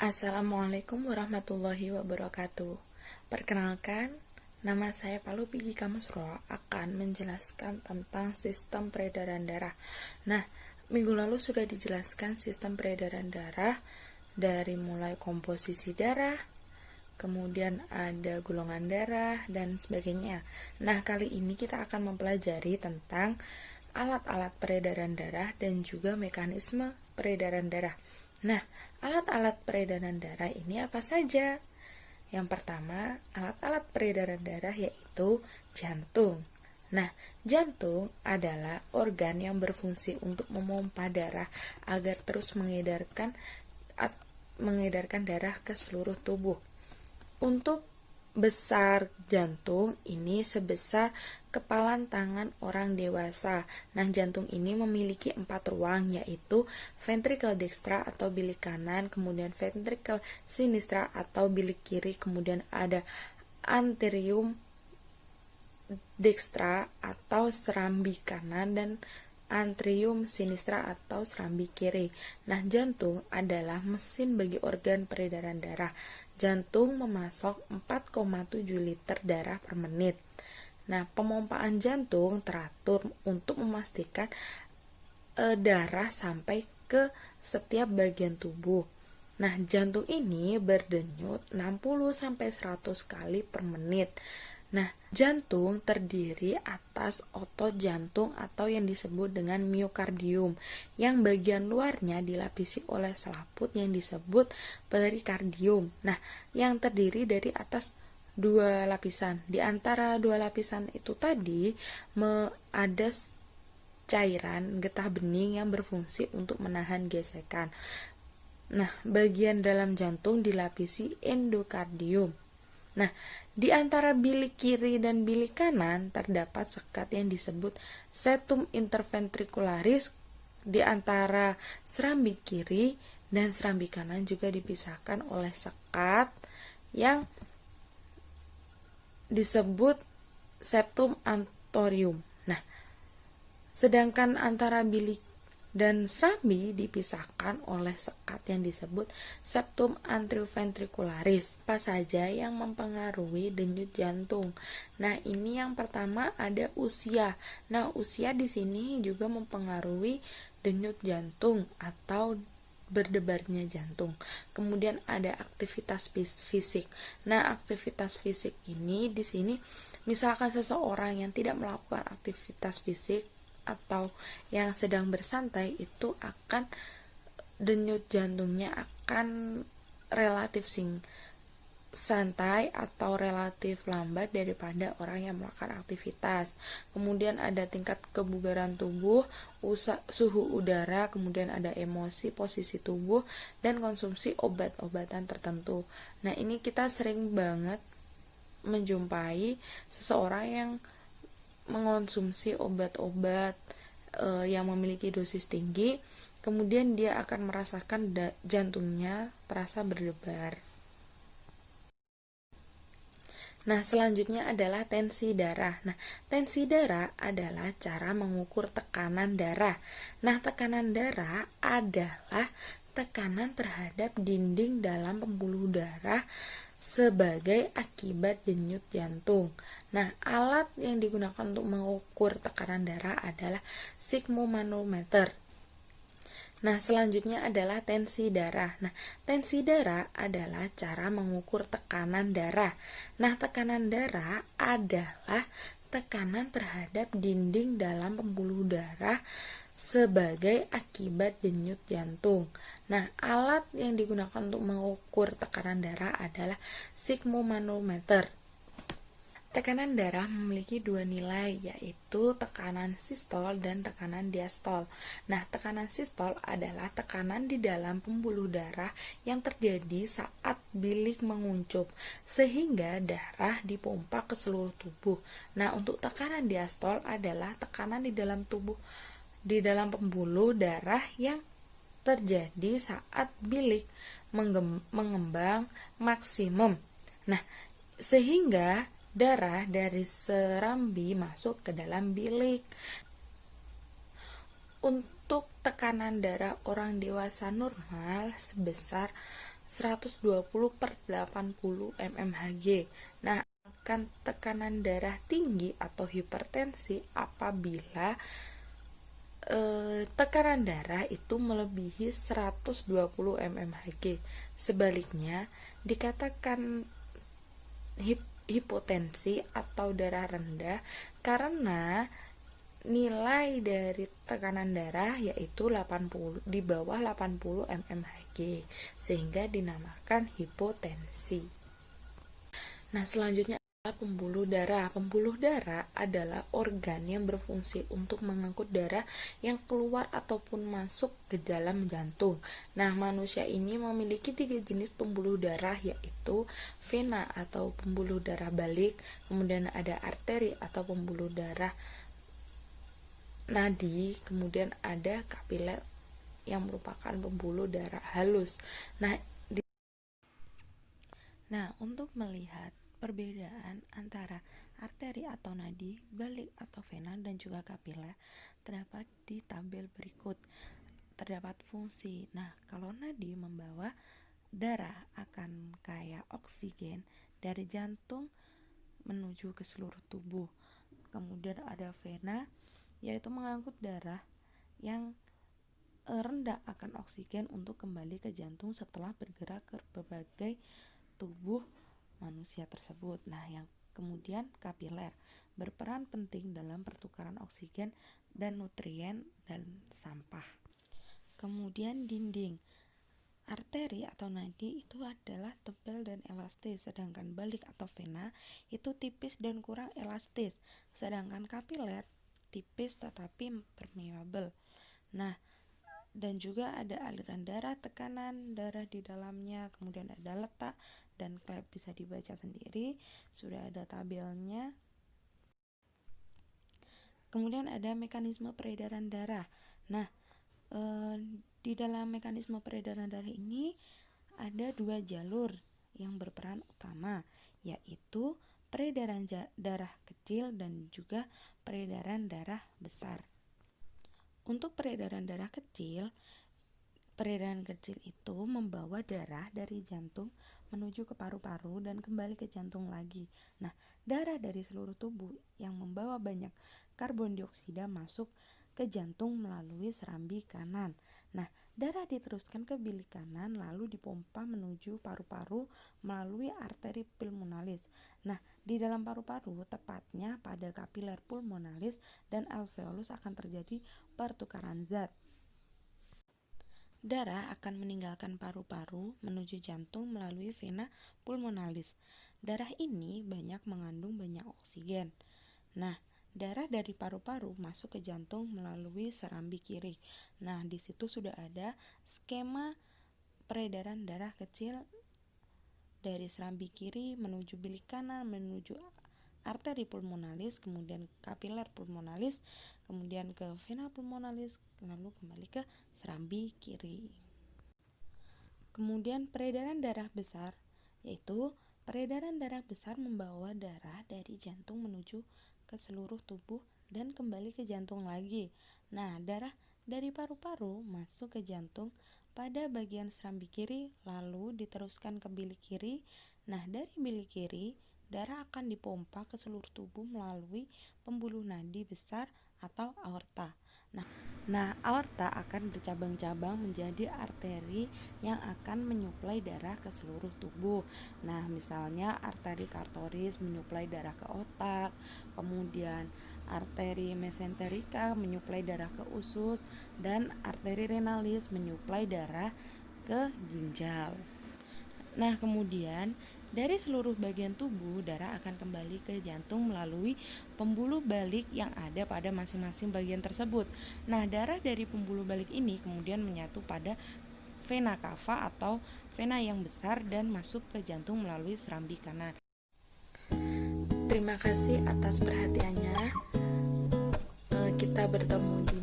Assalamualaikum warahmatullahi wabarakatuh. Perkenalkan, nama saya Palupi Kamusro akan menjelaskan tentang sistem peredaran darah. Nah, minggu lalu sudah dijelaskan sistem peredaran darah dari mulai komposisi darah, kemudian ada golongan darah, dan sebagainya. Nah, kali ini kita akan mempelajari tentang alat-alat peredaran darah dan juga mekanisme peredaran darah. Nah, alat-alat peredaran darah ini apa saja? Yang pertama, alat-alat peredaran darah yaitu jantung. Nah, jantung adalah organ yang berfungsi untuk memompa darah agar terus mengedarkan darah ke seluruh tubuh. Untuk besar jantung ini sebesar kepalan tangan orang dewasa. Nah, jantung ini memiliki 4 ruang, yaitu ventricle dextra atau bilik kanan, kemudian ventricle sinistra atau bilik kiri, kemudian ada anterium dextra atau serambi kanan, dan atrium sinistra atau serambi kiri. Nah, jantung adalah mesin bagi organ peredaran darah. Jantung memasok 4,7 liter darah per menit. Nah, pemompaan jantung teratur untuk memastikan darah sampai ke setiap bagian tubuh. Nah, jantung ini berdenyut 60-100 kali per menit. Nah, jantung terdiri atas otot jantung atau yang disebut dengan miokardium, yang bagian luarnya dilapisi oleh selaput yang disebut perikardium. Nah, yang terdiri dari atas 2 lapisan. Di antara 2 lapisan itu tadi ada cairan getah bening yang berfungsi untuk menahan gesekan. Nah, bagian dalam jantung dilapisi endokardium. Nah, di antara bilik kiri dan bilik kanan terdapat sekat yang disebut septum interventricularis. Di antara serambi kiri dan serambi kanan juga dipisahkan oleh sekat yang disebut septum antorium. Nah, sedangkan antara bilik dan serambi dipisahkan oleh sekat yang disebut septum anteroventricularis. Apa saja yang mempengaruhi denyut jantung? Nah, ini yang pertama ada usia. Nah, usia di sini juga mempengaruhi denyut jantung atau berdebarnya jantung. Kemudian ada aktivitas fisik. Nah, aktivitas fisik ini di sini misalkan seseorang yang tidak melakukan aktivitas fisik atau yang sedang bersantai, itu akan denyut jantungnya akan relatif santai atau relatif lambat daripada orang yang melakukan aktivitas. Kemudian ada tingkat kebugaran tubuh, suhu udara, kemudian ada emosi, posisi tubuh, dan konsumsi obat-obatan tertentu. Nah, ini kita sering banget menjumpai seseorang yang mengonsumsi obat-obat yang memiliki dosis tinggi, kemudian dia akan merasakan jantungnya terasa berdebar. Nah, selanjutnya adalah tensi darah. Nah, tensi darah adalah cara mengukur tekanan darah. Nah, tekanan darah adalah tekanan terhadap dinding dalam pembuluh darah sebagai akibat denyut jantung. Nah, alat yang digunakan untuk mengukur tekanan darah adalah sigmomanometer. Nah, selanjutnya adalah tensi darah. Nah, tensi darah adalah cara mengukur tekanan darah. Nah, tekanan darah adalah tekanan terhadap dinding dalam pembuluh darah sebagai akibat denyut jantung. Nah, alat yang digunakan untuk mengukur tekanan darah adalah sigmomanometer. Tekanan darah memiliki 2 nilai, yaitu tekanan sistol dan tekanan diastol. Nah, tekanan sistol adalah tekanan di dalam pembuluh darah yang terjadi saat bilik menguncup, sehingga darah dipompa ke seluruh tubuh. Nah, untuk tekanan diastol adalah tekanan di dalam pembuluh darah yang terjadi saat bilik mengembang maksimum. Nah, sehingga darah dari serambi masuk ke dalam bilik. Untuk tekanan darah orang dewasa normal sebesar 120/80 mmHg. Nah, akan tekanan darah tinggi atau hipertensi apabila tekanan darah itu melebihi 120 mmHg. Sebaliknya, dikatakan hipotensi atau darah rendah karena nilai dari tekanan darah yaitu 80 di bawah 80 mmHg, sehingga dinamakan hipotensi. Nah, selanjutnya adalah pembuluh darah. Pembuluh darah adalah organ yang berfungsi untuk mengangkut darah yang keluar ataupun masuk ke dalam jantung. Nah, manusia ini memiliki 3 jenis pembuluh darah, yaitu vena atau pembuluh darah balik, kemudian ada arteri atau pembuluh darah nadi, kemudian ada kapiler yang merupakan pembuluh darah halus. Nah, untuk melihat perbedaan antara arteri atau nadi, balik atau vena, dan juga kapiler terdapat di tabel berikut. Terdapat fungsi. Nah, kalau nadi membawa darah akan kaya oksigen dari jantung menuju ke seluruh tubuh. Kemudian ada vena, yaitu mengangkut darah yang rendah akan oksigen untuk kembali ke jantung setelah bergerak ke berbagai tubuh manusia tersebut. Nah, yang kemudian kapiler berperan penting dalam pertukaran oksigen dan nutrien dan sampah. Kemudian dinding. Arteri atau nadi itu adalah tebal dan elastis, sedangkan balik atau vena itu tipis dan kurang elastis, sedangkan kapiler tipis tetapi permeabel. Nah, dan juga ada aliran darah, tekanan darah di dalamnya, kemudian ada letak dan klep, bisa dibaca sendiri, sudah ada tabelnya. Kemudian ada mekanisme peredaran darah. Nah, di dalam mekanisme peredaran darah ini ada 2 jalur yang berperan utama, yaitu peredaran darah kecil dan juga peredaran darah besar. Untuk peredaran darah kecil itu membawa darah dari jantung menuju ke paru-paru dan kembali ke jantung lagi. Nah, darah dari seluruh tubuh yang membawa banyak karbon dioksida masuk ke jantung melalui serambi kanan. Nah, darah diteruskan ke bilik kanan lalu dipompa menuju paru-paru melalui arteri pulmonalis. Nah, di dalam paru-paru, tepatnya pada kapiler pulmonalis dan alveolus akan terjadi pertukaran zat. Darah akan meninggalkan paru-paru menuju jantung melalui vena pulmonalis. Darah ini banyak mengandung banyak oksigen. Nah, darah dari paru-paru masuk ke jantung melalui serambi kiri. Nah, di situ sudah ada skema peredaran darah kecil dari serambi kiri menuju bilik kanan, menuju arteri pulmonalis, kemudian kapiler pulmonalis, kemudian ke vena pulmonalis, lalu kembali ke serambi kiri. Kemudian peredaran darah besar, yaitu peredaran darah besar membawa darah dari jantung menuju ke seluruh tubuh dan kembali ke jantung lagi. Nah, darah dari paru-paru masuk ke jantung pada bagian serambi kiri, lalu diteruskan ke bilik kiri. Nah, dari bilik kiri, darah akan dipompa ke seluruh tubuh melalui pembuluh nadi besar atau aorta. Nah, aorta akan bercabang-cabang menjadi arteri yang akan menyuplai darah ke seluruh tubuh. Nah, misalnya arteri kartoris menyuplai darah ke otak, kemudian arteri mesenterika menyuplai darah ke usus, dan arteri renalis menyuplai darah ke ginjal. Nah, kemudian dari seluruh bagian tubuh, darah akan kembali ke jantung melalui pembuluh balik yang ada pada masing-masing bagian tersebut. Nah, darah dari pembuluh balik ini kemudian menyatu pada vena cava atau vena yang besar dan masuk ke jantung melalui serambi kanan. Terima kasih atas perhatiannya. Kita bertemu di